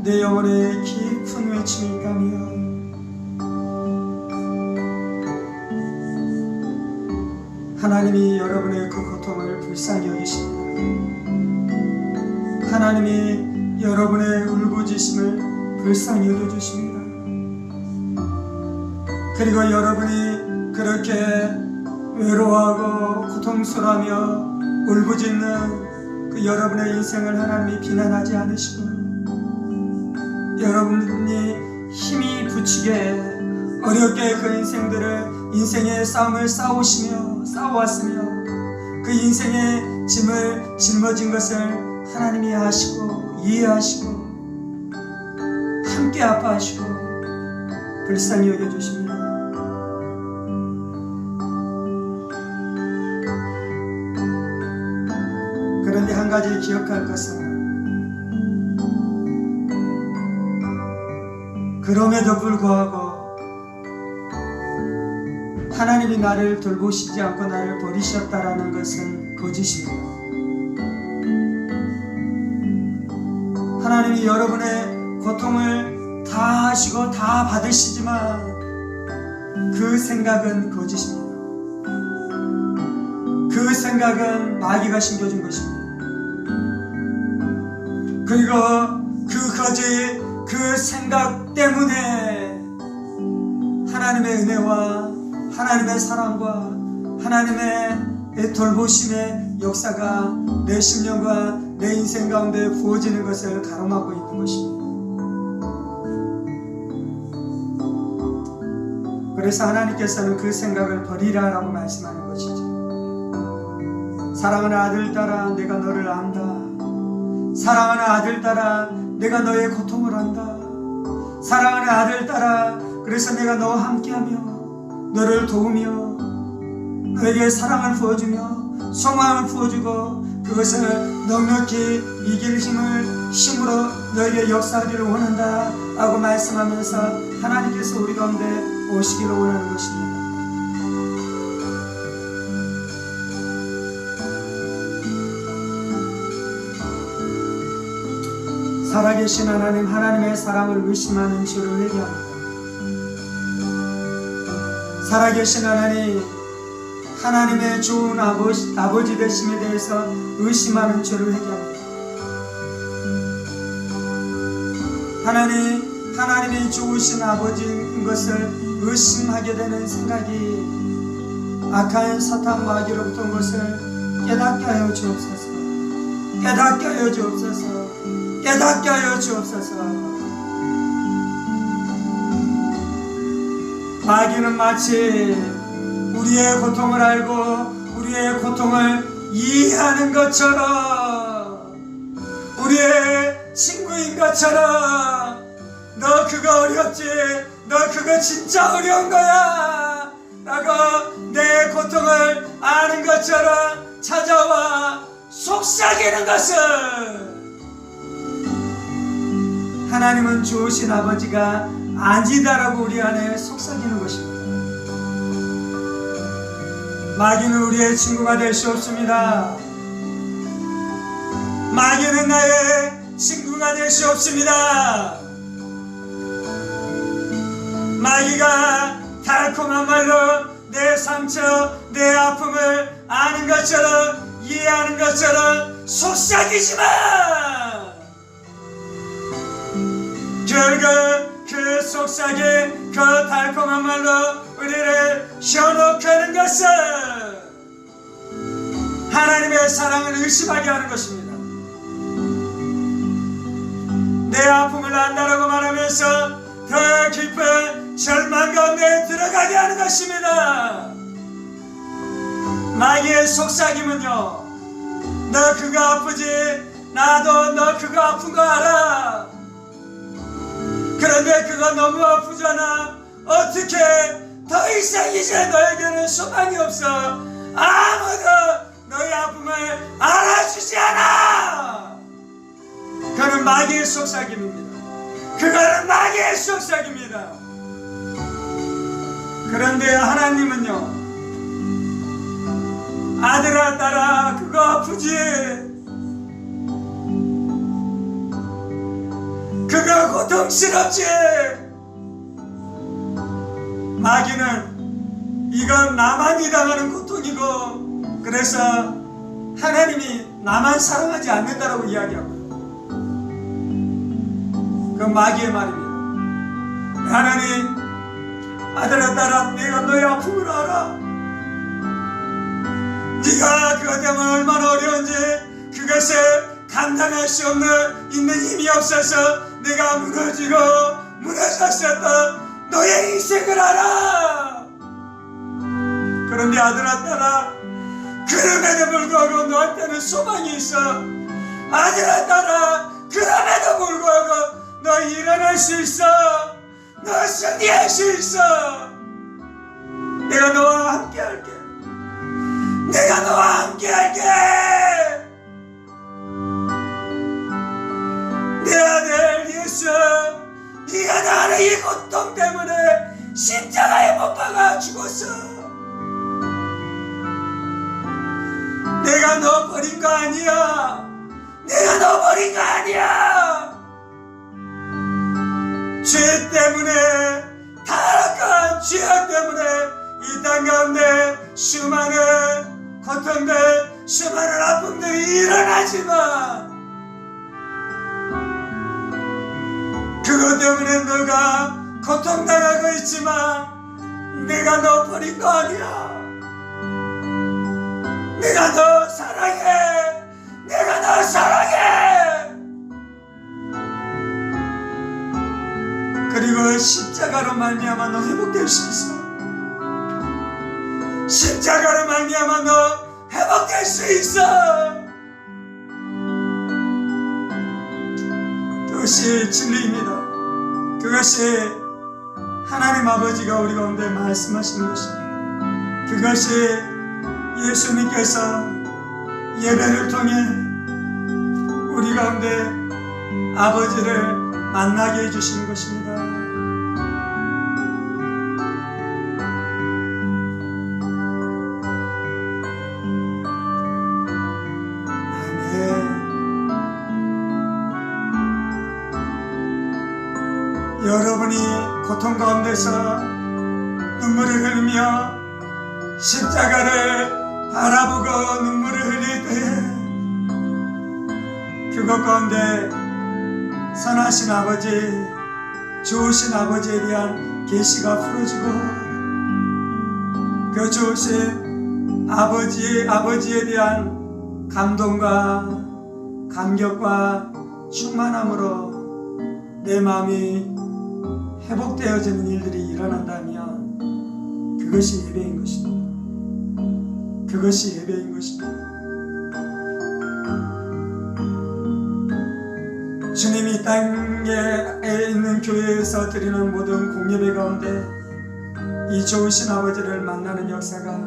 내 영혼의 깊은 외침이 있다면 하나님이 여러분의 그 고통을 불쌍히 여기십니다. 하나님이 여러분의 울부짖음을 불쌍히 여겨주십니다. 그리고 여러분이 그렇게 외로워하고 고통스러워하며 울부짖는 그 여러분의 인생을 하나님이 비난하지 않으시고, 여러분이 힘이 부치게 어렵게 그 인생의 싸움을 싸워왔으며 그 인생의 짐을 짊어진 것을 하나님이 아시고 이해하시고 함께 아파하시고 불쌍히 여겨주십니다. 그런데 한 가지 기억할 것은, 그럼에도 불구하고 하나님이 나를 돌보시지 않고 나를 버리셨다라는 것은 거짓입니다. 하나님이 여러분의 고통을 다 하시고 다 받으시지만 그 생각은 거짓입니다. 그 생각은 마귀가 심겨준 것입니다. 그리고 그 거짓, 그 생각 때문에 하나님의 은혜와 하나님의 사랑과 하나님의 돌보심의 역사가 내 심령과 내 인생 가운데 부어지는 것을 가로막고 있는 것입니다. 그래서 하나님께서는 그 생각을 버리라라고 말씀하는 것이죠. 사랑하는 아들 딸아, 내가 너를 안다. 사랑하는 아들 딸아, 내가 너의 고통을 안다. 사랑하는 아들 딸아, 그래서 내가 너와 함께하며 너를 도우며 너에게 사랑을 부어주며 소망을 부어주고 그것을 넉넉히 이길 힘으로 너에게 역사하기를 원한다 라고 말씀하면서 하나님께서 우리 가운데 오시기를 원하는 것입니다. 살아계신 하나님, 하나님의 사랑을 의심하는 죄를 회개합니다. 살아계신 하나님, 하나님의 좋은 아버지 되심에 대해서 의심하는 죄를 회개합니다. 하나님이 좋으신 아버지인 것을 의심하게 되는 생각이 악한 사탄 마귀로부터 온 것을 깨닫게 하여 주옵소서. 깨닫게 하여 주옵소서. 깨닫게 하여 주옵소서. 마귀는 마치 우리의 고통을 알고 우리의 고통을 이해하는 것처럼, 우리의 친구인 것처럼, 너 그거 어렵지? 너 그거 진짜 어려운 거야 라고 내 고통을 아는 것처럼 찾아와 속삭이는 것은, 하나님은 좋으신 아버지가 아니다라고 우리 안에 속삭이는 것입니다. 마귀는 우리의 친구가 될 수 없습니다. 마귀는 나의 친구가 될 수 없습니다. 마귀가 달콤한 말로 내 상처, 내 아픔을 아는 것처럼 이해하는 것처럼 속삭이지만 결국 그 속삭임, 그 달콤한 말로 우리를 현혹 하는 것은 하나님의 사랑을 의심하게 하는 것입니다. 내 아픔을 안다라고 말하면서 더 깊은 절망 가운데 들어가게 하는 것입니다. 마귀의 속삭임은요, 너 그거 아프지? 나도 너 그거 아픈 거 알아. 그런데 그거 너무 아프잖아. 어떻게 더 이상 이제 너에게는 소망이 없어. 아무도 너의 아픔을 알아주지 않아. 그거는 마귀의 속삭임입니다. 그거는 마귀의 속삭임입니다. 그런데 하나님은요, 아들아 딸아 그거 아프지? 그거 고통스럽지? 마귀는 이건 나만이 당하는 고통이고, 그래서 하나님이 나만 사랑하지 않는다라고 이야기하고, 그 마귀의 말입니다. 하나님, 아들아 딸아, 내가 너의 아픔을 알아. 네가 그것 때문에 얼마나 어려운지, 그것을 감당할 수 있는 힘이 없어서 내가 무너지고 무너졌었던 너의 인생을 알아. 그런데 아들아 딸아, 그럼에도 불구하고 너한테는 소망이 있어. 아들아 딸아, 그럼에도 불구하고 너 일어날 수 있어. 너 승리할 수 있어. 내가 너와 함께 할게. 내가 너와 함께 할게. 내 아들 예수, 네가 나는 이 고통 때문에 십자가에 못 박아 죽었어. 내가 너 버린 거 아니야. 내가 너 버린 거 아니야. 죄 때문에, 타락한 죄악 때문에 이 땅 가운데 수많은 고통들, 수많은 아픔들이 일어나지만, 그것 때문에 너가 고통당하고 있지만 내가 너 버린 거 아니야. 내가 너 사랑해. 내가 너 사랑해. 그리고 십자가로 말미암아 너 회복될 수 있어. 십자가로 말미암아 너 회복될 수 있어. 그것이 진리입니다. 그것이 하나님 아버지가 우리 가운데 말씀하시는 것입니다. 그것이 예수님께서 예배를 통해 우리 가운데 아버지를 만나게 해주시는 것입니다. 여러분이 고통 가운데서 눈물을 흘리며 십자가를 바라보고 눈물을 흘릴 때에 그것 가운데 선하신 아버지, 좋으신 아버지에 대한 계시가 풀어지고 그 좋으신 아버지에 대한 감동과 감격과 충만함으로 내 마음이 회복되어지는 일들이 일어난다면 그것이 예배인 것입니다. 그것이 예배인 것입니다. 주님이 이 땅에 있는 교회에서 드리는 모든 공예배 가운데 이 좋으신 아버지를 만나는 역사가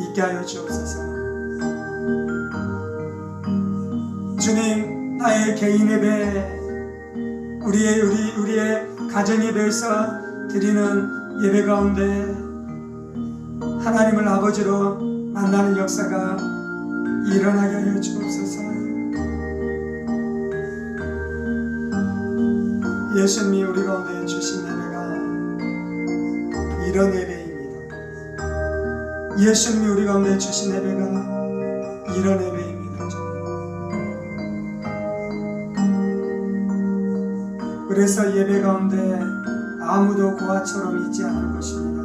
있게 하여 주옵소서. 주님, 나의 개인 예배, 우리의 가정 예배에서 드리는 예배 가운데 하나님을 아버지로 만나는 역사가 일어나게 하여 주옵소서. 예수님이 우리 가운데 주신 예배가 이런 예배입니다. 예수님이 우리 가운데 주신 예배가 이런 예배입니다. 그래서 예배 가운데 아무도 고아처럼 있지 않을 것입니다.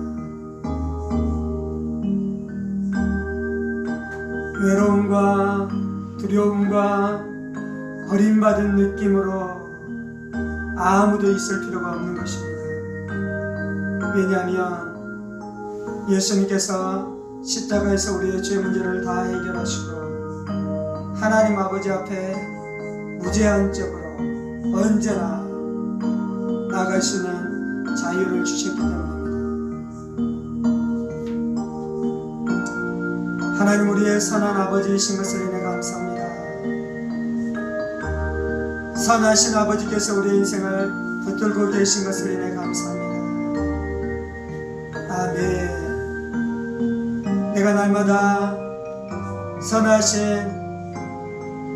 외로움과 두려움과 버림받은 느낌으로 아무도 있을 필요가 없는 것입니다. 왜냐하면 예수님께서 십자가에서 우리의 죄 문제를 다 해결하시고 하나님 아버지 앞에 무제한적으로 언제나 나갈 수 있는 자유를 주셨기 때문입니다. 하나님, 우리의 선한 아버지이신 것을 인해 감사합니다. 선하신 아버지께서 우리의 인생을 붙들고 계신 것을 인해 감사합니다. 아멘. 내가 날마다 선하신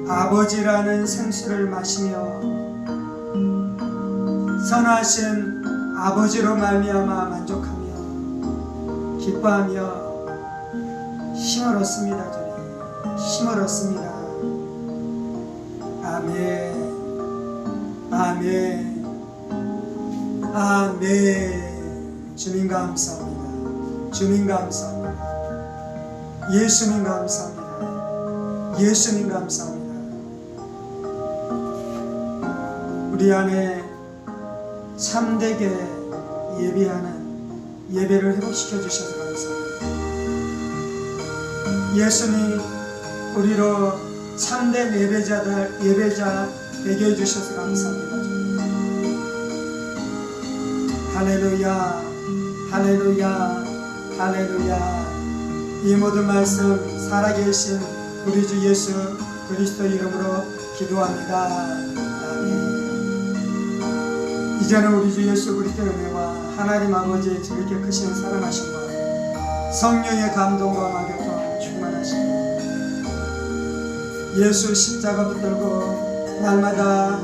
아버지라는 생수를 마시며 선하신 아버지로 말미암아 만족하며 기뻐하며 힘을 얻습니다. 주님 힘을 얻습니다. 아멘 아멘 아멘. 주님 감사합니다. 주님 감사합니다. 예수님 감사합니다. 예수님 감사합니다. 우리 안에 참되게 예배하는 예배를 회복시켜 주셔서 감사합니다. 예수님 우리로 참된 예배자 되게 해주셔서 감사합니다. 할렐루야 할렐루야 할렐루야. 이 모든 말씀 살아계신 우리 주 예수 그리스도 이름으로 기도합니다. 아멘. 이제는 우리 주 예수 그리스도의 은혜와 하나님 아버지의 지극히 크신 사랑하심과 성령의 감동과 막역과 충만하심과 예수 십자가 붙들고 날마다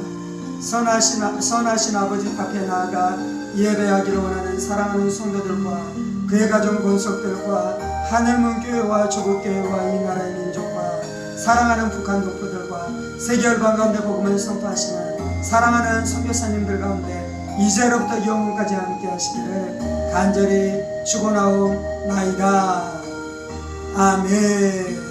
선하신 아버지 앞에 나아가 예배하기를 원하는 사랑하는 성도들과 그의 가정 권속들과 하늘문 교회와 조국교회와 이 나라의 민족과 사랑하는 북한 동포들과 세계 열방 가운데 복음을 선포하시는 사랑하는 선교사님들 가운데 이제로부터 영원까지 함께 하시기를 간절히 축원하옵나이다. 아멘.